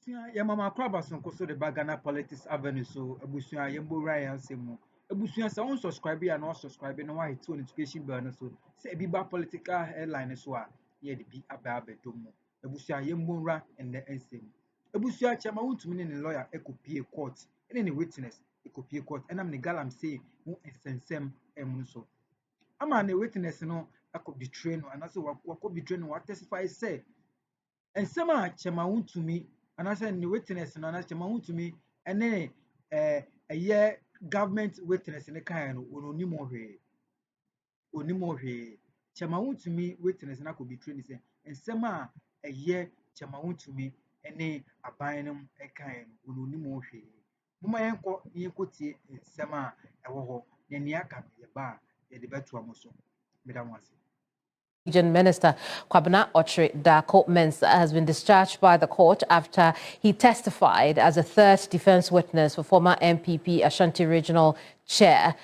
Ebusuya ya mama kwaba sonko so the Bagana Politics Avenue so ebusuya yembo Ryan semu. Ebusuya sa on subscribe ya no subscribe no wa hit notification bell no so say ebi ba political headline so a ye de bi aba abedomo. Ebusuya yembo ra and the ensem. Ebusuya chama Wontumi ne lawyer ekopie court ene witness ekopie court enam ne galam say mo ensensem emu so. Ama ne witness no akọ betray no anase wakọ betray no wa testify say ensem a chama Wontumi anase ne witness no anase chama Wontumi ene eye government witness ne kan no onimo hwe chama Wontumi witness na akọ betray ni say ensem a eye chama Wontumi ene aban no kan no onimo hwe moma yenko tie ensem a ewo ho ne ne aka ye ba ye de beto amoso medamwase. Region Minister Kwabena Dako Mensah has been discharged by the court after he testified as a third defense witness for former MPP Ashanti Regional Chairman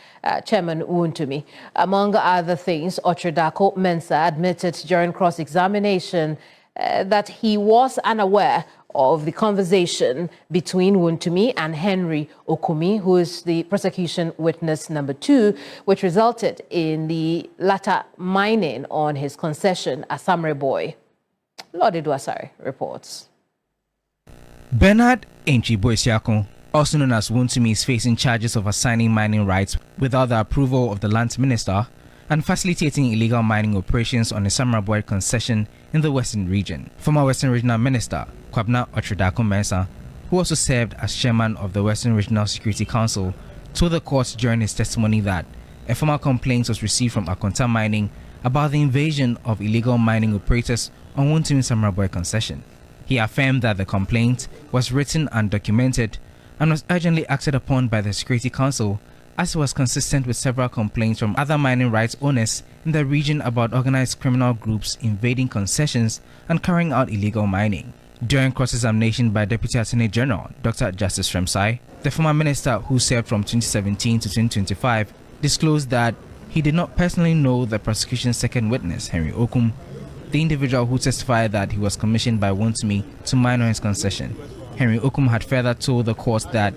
Wontumi. Among other things, Dako Mensah admitted during cross-examination that he was unaware of the conversation between Wontumi and Henry Okumi, who is the prosecution witness number 2, which resulted in the latter mining on his concession at Samre Boy. Lord Edwasari reports. Bernard Enchi-Boisiakon, also known as Wontumi, is facing charges of assigning mining rights without the approval of the land minister and facilitating illegal mining operations on the Samre Boy concession in the Western region. Former Western Regional Minister Kwabena Dako Mensah, who also served as chairman of the Western Regional Security Council, told the court during his testimony that a formal complaint was received from Akonta Mining about the invasion of illegal mining operators on Wontumi Samre Boy concession. He affirmed that the complaint was written and documented and was urgently acted upon by the Security Council, as it was consistent with several complaints from other mining rights owners in the region about organized criminal groups invading concessions and carrying out illegal mining. During cross-examination by Deputy Attorney General Dr. Justice Fremsai, the former minister, who served from 2017 to 2025, disclosed that he did not personally know the prosecution's second witness, Henry Okum, the individual who testified that he was commissioned by Wontumi to mine on his concession. Henry Okum had further told the court that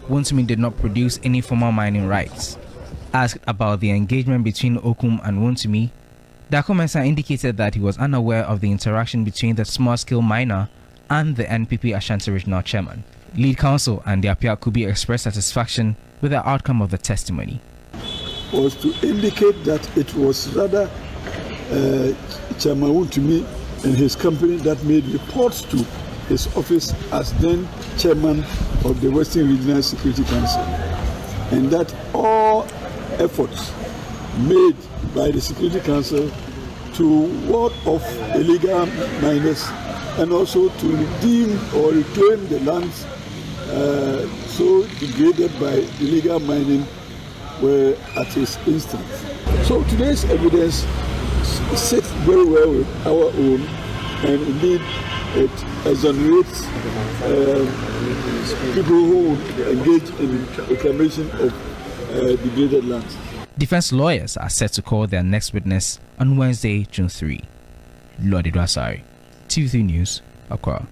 Wontumi did not produce any formal mining rights. Asked about the engagement between Okum and Wontumi, Dako Mensah indicated that he was unaware of the interaction between the small-scale miner and the NPP Ashanti Regional Chairman. Lead counsel and the Apia Kubi expressed satisfaction with the outcome of the testimony. Was to indicate that it was rather Chairman Wontumi and his company that made reports to his office as then chairman of the Western Regional Security Council, and that all efforts made by the Security Council to ward off illegal miners and also to redeem or reclaim the lands so degraded by illegal mining were at his instance. So today's evidence sits very well with our own, and indeed it exonerates people who engage in reclamation of degraded lands. Defense lawyers are set to call their next witness on Wednesday, June 3. Lord Edwasari, TV3 News, Accra.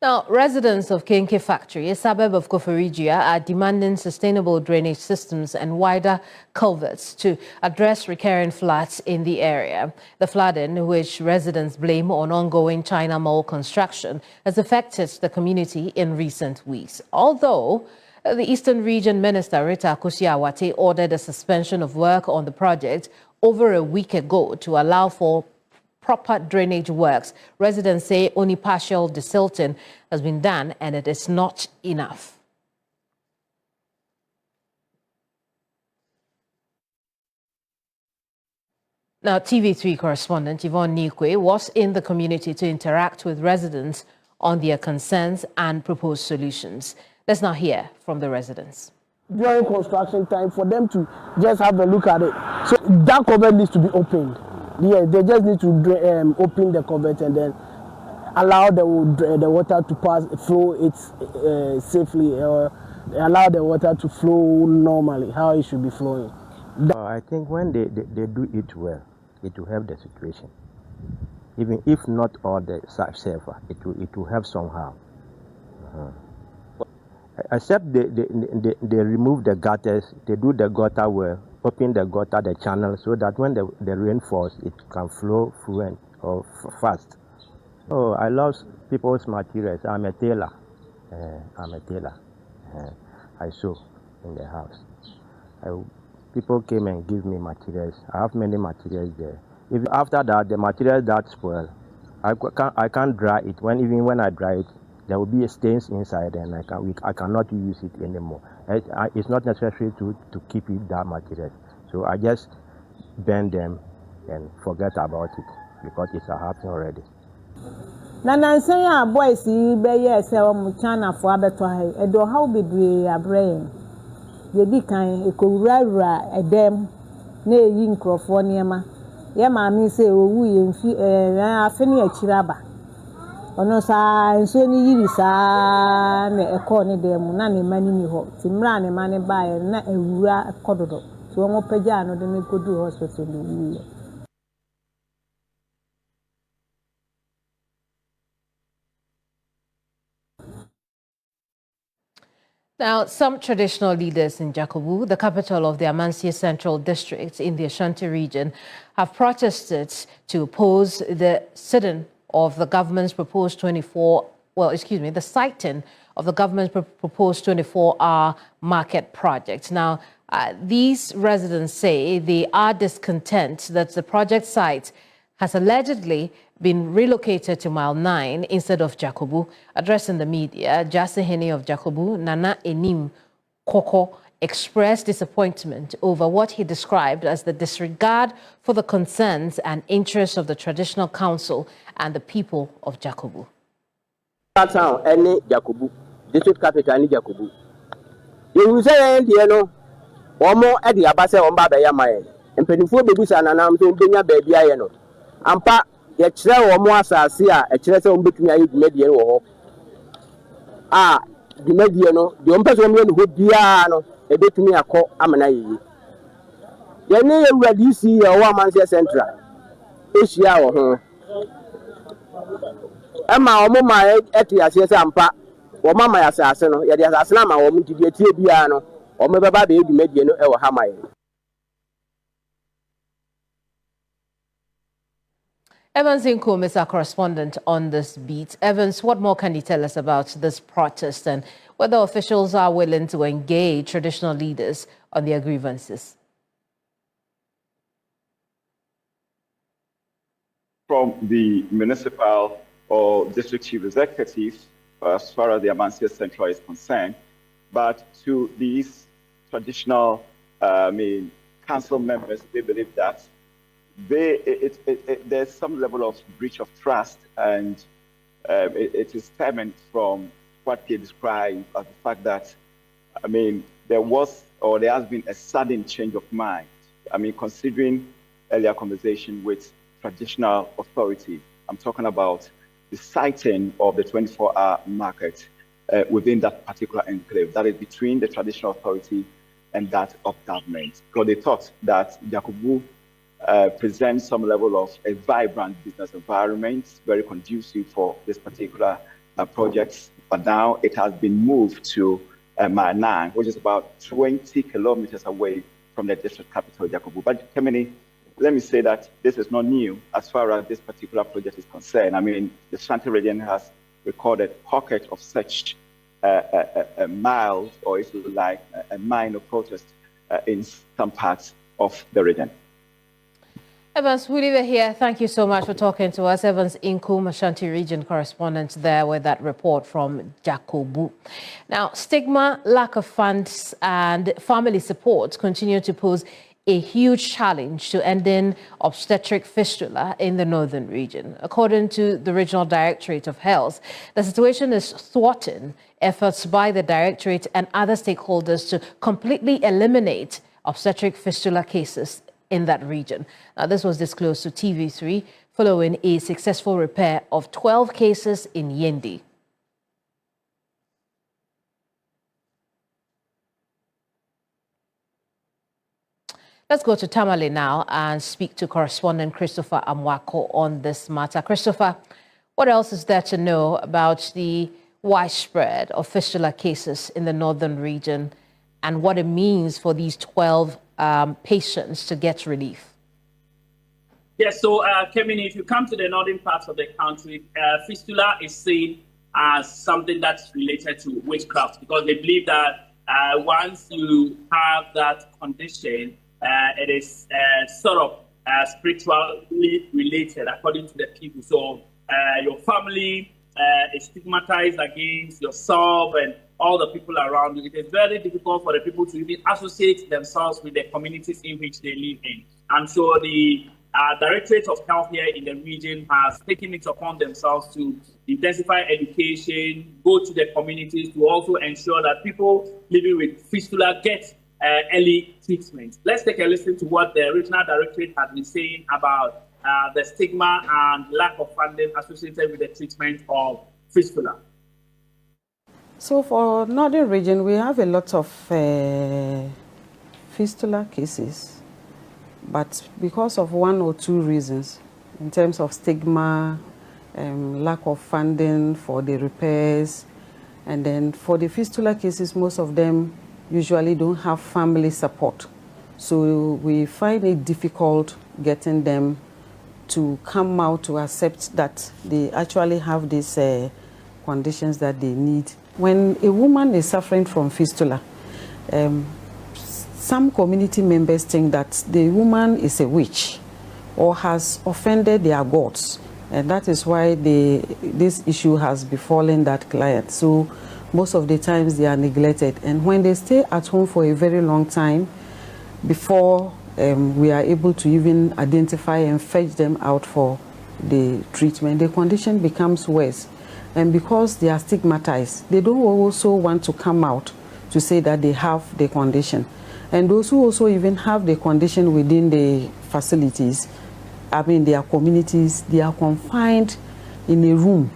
Now, residents of Kenke Factory, a suburb of Koforigia, are demanding sustainable drainage systems and wider culverts to address recurring floods in the area. The flooding, which residents blame on ongoing China Mall construction, has affected the community in recent weeks. Although the Eastern Region Minister Rita Akosua-Awate ordered a suspension of work on the project over a week ago to allow for proper drainage works, residents say only partial desilting has been done and it is not enough. Now, TV3 correspondent Yvonne Nikwe was in the community to interact with residents on their concerns and propose solutions. Let's now hear from the residents. During construction time, for them to just have a look at it. So that cover needs to be opened. Yeah, they just need to open the covert and then allow the water to pass through it safely. allow the water to flow normally, how it should be flowing. I think when they do it well, it will help the situation. Even if not all the safer, it will help somehow. Except they remove the gutters, they do the gutter well, open the gutter, the channel, so that when the rain falls, it can flow fluent or fast. Oh, I love people's materials. I'm a tailor. I sew in the house. People came and give me materials. I have many materials there. If after that, the material that spoil, I can't dry it. Even when I dry it, there will be stains inside, and I cannot use it anymore. It's not necessary to keep it that material. So I just burn them and forget about it because it's happening already. Nana say ya boys be yes China for abeto ha edo how bebre abrain ye di kan ekowurawura edem na eyi nkrofo niema ye maami say owu ye mfi afeni akiraba ono sa nso ni yiri sa na eko ne dem na ne mani ni ho timra ne mani ba ye na ewura kododo so won pagya no de ne kodu hospital ni. Now, some traditional leaders in Jakobu, the capital of the Amansie Central District in the Ashanti region, have protested to oppose the sit-in of the government's proposed the siting of the government's proposed 24-hour market project. Now, these residents say they are discontent that the project site has allegedly been relocated to Mile 9 instead of Jakobu. Addressing the media, Jasehene of Jakobu, Nana Enim Koko, expressed disappointment over what he described as the disregard for the concerns and interests of the traditional council and the people of Jakobu. That town, any Jakobu, district capital, any Jakobu. You say, you know, one more at the Abasa on Baba Yamayan, and Penifo Babies and Anam, baby, I know. Ampa ye kire wo mo asase a e kire se wo betumi ayi dwumadie wo ho dwumadie no de o mpese wo me ho bia no e betumi akọ amana yiyi ye ne ye wura DC ye wo Amansie Central ehia wo ho ma wo ma eti ase se ampa wo ma ya asase no ye de asase na ma wo mo didi etie bia no wo me beba be dwumadie no e wo ha mai. Evans Inkum is our correspondent on this beat. Evans, what more can you tell us about this protest and whether officials are willing to engage traditional leaders on their grievances? From the municipal or district chief executives, as far as the Amansie Central is concerned, but to these traditional, council members, they believe that there's some level of breach of trust, and it is stemming from what they describe as the fact that, there has been a sudden change of mind. Considering earlier conversation with traditional authority, I'm talking about the siting of the 24-hour market within that particular enclave, that is between the traditional authority and that of government. Because they thought that Jakobu presents some level of a vibrant business environment, very conducive for this particular project. But now it has been moved to Mile 9, which is about 20 kilometers away from the district capital, Jakobu. But Kemini, let me say that this is not new as far as this particular project is concerned. The Ashanti region has recorded pockets of such mild, or if you like, a minor protest in some parts of the region. Evans, we leave it here. Thank you so much for talking to us. Evans Inkum, Ashanti region correspondent there with that report from Jakobu. Now, stigma, lack of funds and family support continue to pose a huge challenge to ending obstetric fistula in the northern region. According to the Regional Directorate of Health, the situation is thwarting efforts by the Directorate and other stakeholders to completely eliminate obstetric fistula cases in that region. Now, this was disclosed to TV3 following a successful repair of 12 cases in Yendi. Let's go to Tamale now and speak to correspondent Christopher Amwako on this matter. Christopher, what else is there to know about the widespread of fistula cases in the northern region and what it means for these 12 patients to get relief? Yes, so Kevin, if you come to the northern parts of the country, fistula is seen as something that's related to witchcraft because they believe that once you have that condition, it is sort of spiritually related according to the people. So your family is stigmatized against yourself and all the people around you. It is very difficult for the people to even associate themselves with the communities in which they live in. And so the Directorate of Health here in the region has taken it upon themselves to intensify education, go to the communities to also ensure that people living with fistula get early treatment. Let's take a listen to what the Regional Directorate has been saying about the stigma and lack of funding associated with the treatment of fistula. So for Northern region, we have a lot of fistula cases, but because of one or two reasons, in terms of stigma, lack of funding for the repairs, and then for the fistula cases, most of them usually don't have family support. So we find it difficult getting them to come out to accept that they actually have these conditions that they need. When a woman is suffering from fistula, some community members think that the woman is a witch or has offended their gods. And that is why this issue has befallen that client. So most of the times they are neglected. And when they stay at home for a very long time, before we are able to even identify and fetch them out for the treatment, the condition becomes worse. And because they are stigmatized, they don't also want to come out to say that they have the condition. And those who also even have the condition within the facilities, I mean their communities, they are confined in a room.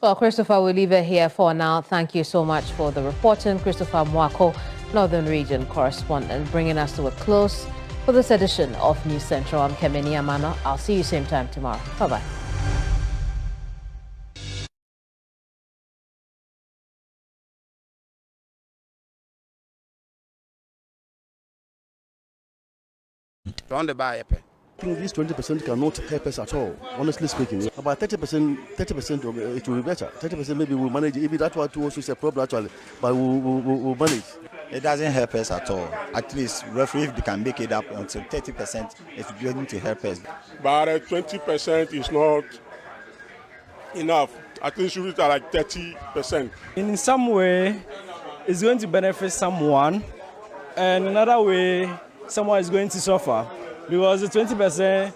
Well, Christopher, we'll leave it here for now. Thank you so much for the reporting. Christopher Mwako, Northern Region correspondent, bringing us to a close for this edition of News Central. I'm Kemeni Amano. I'll see you same time tomorrow. Bye-bye. I think this 20% cannot help us at all, honestly speaking. About 30% of it will be better. 30% maybe we'll manage. Even that one too also is a problem actually, but we'll manage. It doesn't help us at all. At least roughly if they can make it up until 30%, it's going to help us. But 20% is not enough. At least we are like 30%. In some way, it's going to benefit someone, and another way, someone is going to suffer, because the 20%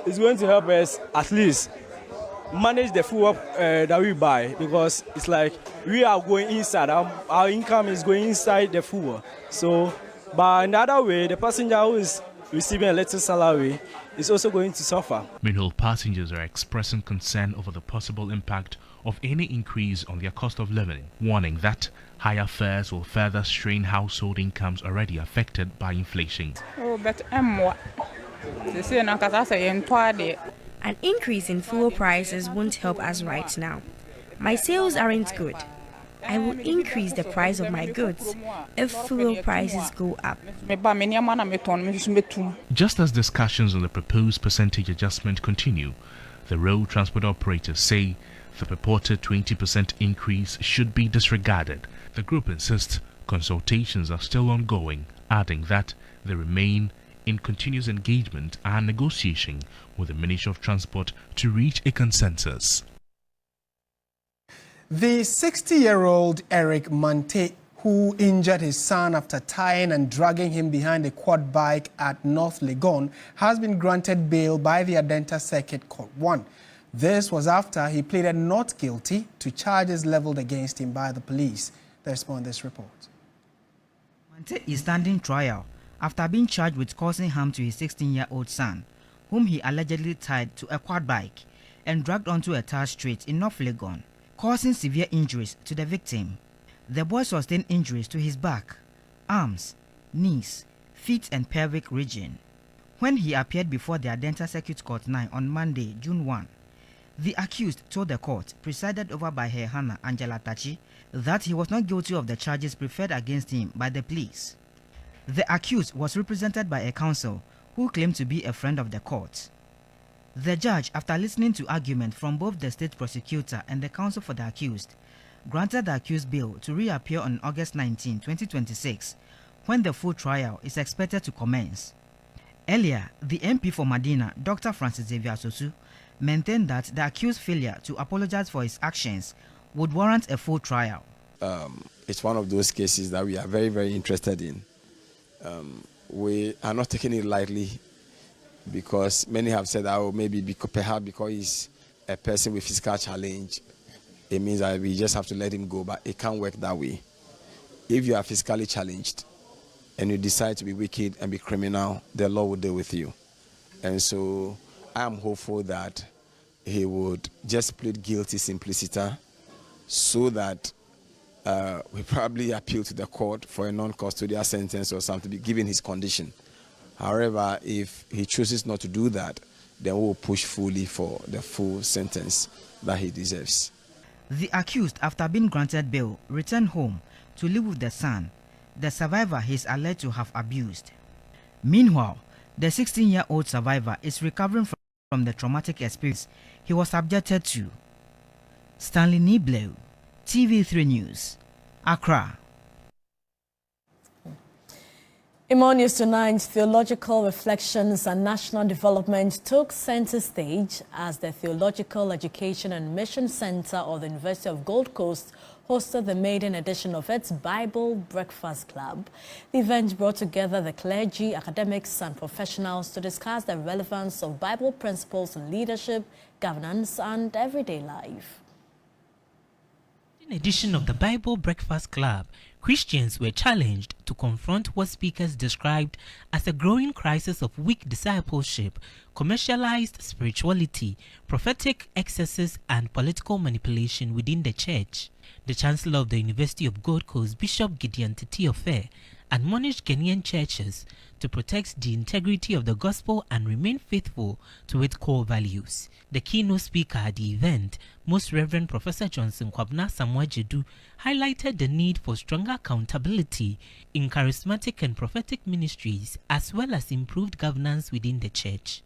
is going to help us at least manage the food that we buy, because it's like we are going inside, our income is going inside the food. So, but another way, the passenger who is receiving a little salary is also going to suffer. Meanwhile, passengers are expressing concern over the possible impact of any increase on their cost of living, warning that higher fares will further strain household incomes already affected by inflation. An increase in fuel prices won't help us right now. My sales aren't good. I will increase the price of my goods if fuel prices go up. Just as discussions on the proposed percentage adjustment continue, the road transport operators say the purported 20% increase should be disregarded. The group insists consultations are still ongoing, adding that they remain in continuous engagement and negotiation with the Ministry of Transport to reach a consensus. The 60-year-old Eric Mante, who injured his son after tying and dragging him behind a quad bike at North Legon, has been granted bail by the Adenta Circuit Court 1. This was after he pleaded not guilty to charges leveled against him by the police. Let's respond to this report. Mante is standing trial after being charged with causing harm to his 16-year-old son, whom he allegedly tied to a quad bike and dragged onto a tar street in North Legon, causing severe injuries to the victim. The boy sustained injuries to his back, arms, knees, feet and pelvic region. When he appeared before the Adenta Circuit Court 9 on Monday, June 1, the accused told the court, presided over by her Hannah Angela Tachi, that he was not guilty of the charges preferred against him by the police. The accused was represented by a counsel who claimed to be a friend of the court. The judge, after listening to argument from both the state prosecutor and the counsel for the accused, granted the accused bail to reappear on August 19, 2026, when the full trial is expected to commence. Earlier, the MP for Medina, Dr. Francis Xavier Sosu, maintained that the accused's failure to apologize for his actions would warrant a full trial. It's one of those cases that we are very, very interested in. We are not taking it lightly, because many have said that perhaps because he's a person with physical challenge, it means that we just have to let him go, but it can't work that way. If you are physically challenged and you decide to be wicked and be criminal, the law will deal with you. And so I am hopeful that he would just plead guilty simpliciter, so that we probably appeal to the court for a non-custodial sentence or something, given his condition. However, if he chooses not to do that, then we will push fully for the full sentence that he deserves. The accused, after being granted bail, returned home to live with the son, the survivor he is alleged to have abused. Meanwhile, the 16-year-old survivor is recovering from the traumatic experience he was subjected to. Stanley Niblo, TV3 News, Accra. In more news tonight, theological reflections and national development took center stage as the Theological Education and Mission Center of the University of Gold Coast hosted the maiden edition of its Bible Breakfast Club. The event brought together the clergy, academics, and professionals to discuss the relevance of Bible principles in leadership, governance, and everyday life. In edition of the Bible Breakfast Club, Christians were challenged to confront what speakers described as a growing crisis of weak discipleship, commercialized spirituality, prophetic excesses, and political manipulation within the church. The Chancellor of the University of Gold Coast, Bishop Gideon Titiofe, admonished Ghanaian churches to protect the integrity of the gospel and remain faithful to its core values. The keynote speaker at the event, Most Reverend Professor Johnson Kwabena Samuel-Jedu, highlighted the need for stronger accountability in charismatic and prophetic ministries, as well as improved governance within the church.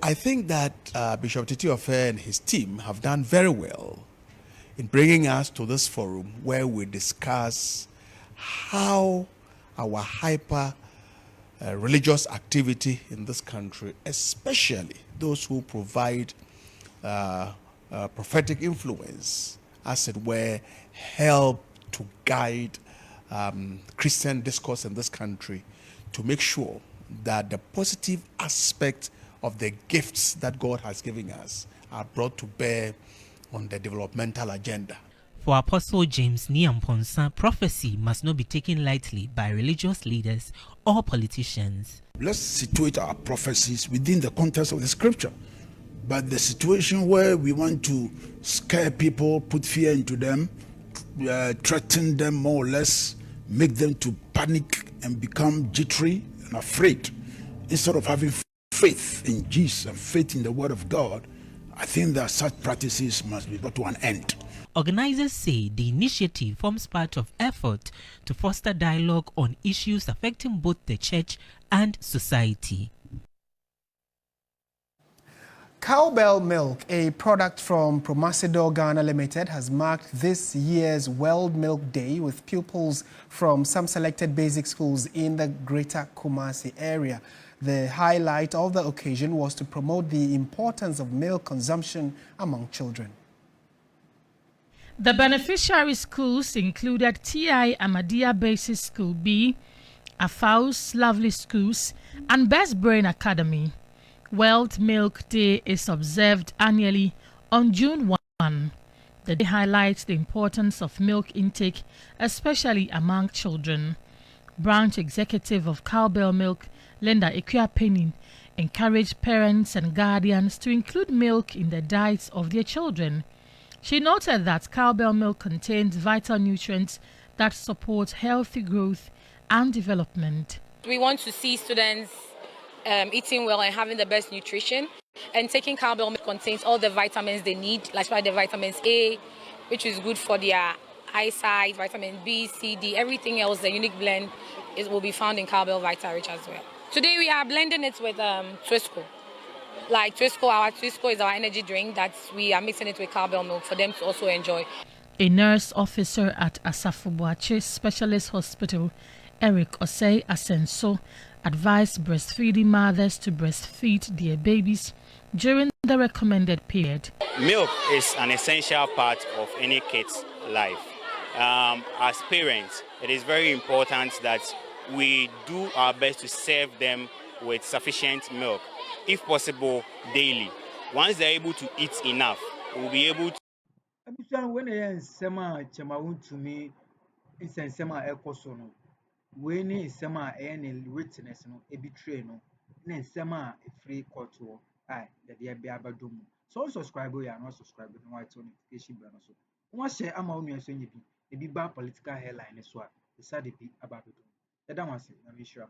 I think that Bishop Titiofe and his team have done very well in bringing us to this forum where we discuss how our hyper religious activity in this country, especially those who provide prophetic influence, as it were, help to guide Christian discourse in this country to make sure that the positive aspect of the gifts that God has given us are brought to bear on the developmental agenda. For Apostle James Niamponsa, prophecy must not be taken lightly by religious leaders or politicians. Let's situate our prophecies within the context of the scripture. But the situation where we want to scare people, put fear into them, threaten them more or less, make them to panic and become jittery and afraid, instead of having faith in Jesus and faith in the word of God, I think that such practices must be brought to an end. Organizers say the initiative forms part of effort to foster dialogue on issues affecting both the church and society. Cowbell Milk, a product from Promasidor Ghana Limited, has marked this year's World Milk Day with pupils from some selected basic schools in the Greater Kumasi area. The highlight of the occasion was to promote the importance of milk consumption among children. The beneficiary schools included T.I. Ahmadiyya Basic School B, Afaus Lovely Schools, and Best Brain Academy. World Milk Day is observed annually on June 1. The day highlights the importance of milk intake, especially among children. Branch Executive of Cowbell Milk, Linda Ekwia-Penny, encouraged parents and guardians to include milk in the diets of their children. She noted that cowbell milk contains vital nutrients that support healthy growth and development. We want to see students eating well and having the best nutrition. And taking cowbell milk contains all the vitamins they need, like the vitamins A, which is good for their eyesight, vitamin B, C, D, everything else. The unique blend will be found in cowbell Vita Rich as well. Today we are blending it with Twisco. Like Twisco is our energy drink that we are mixing it with cowbell milk for them to also enjoy. A nurse officer at Asafubuache Specialist Hospital, Eric Osei Asenso, advised breastfeeding mothers to breastfeed their babies during the recommended period. Milk is an essential part of any kid's life. As parents, it is very important that we do our best to serve them with sufficient milk, if possible, daily. Once they're able to eat enough, we'll be able to. When Wontumi is a we need some any witness no a betray no then some a free court to aye that they be abadum. So subscribe you are not subscribed no white notification bell so. One share amount you send you be bar political hairline as well. The side be abadum. That one say, I'm sure.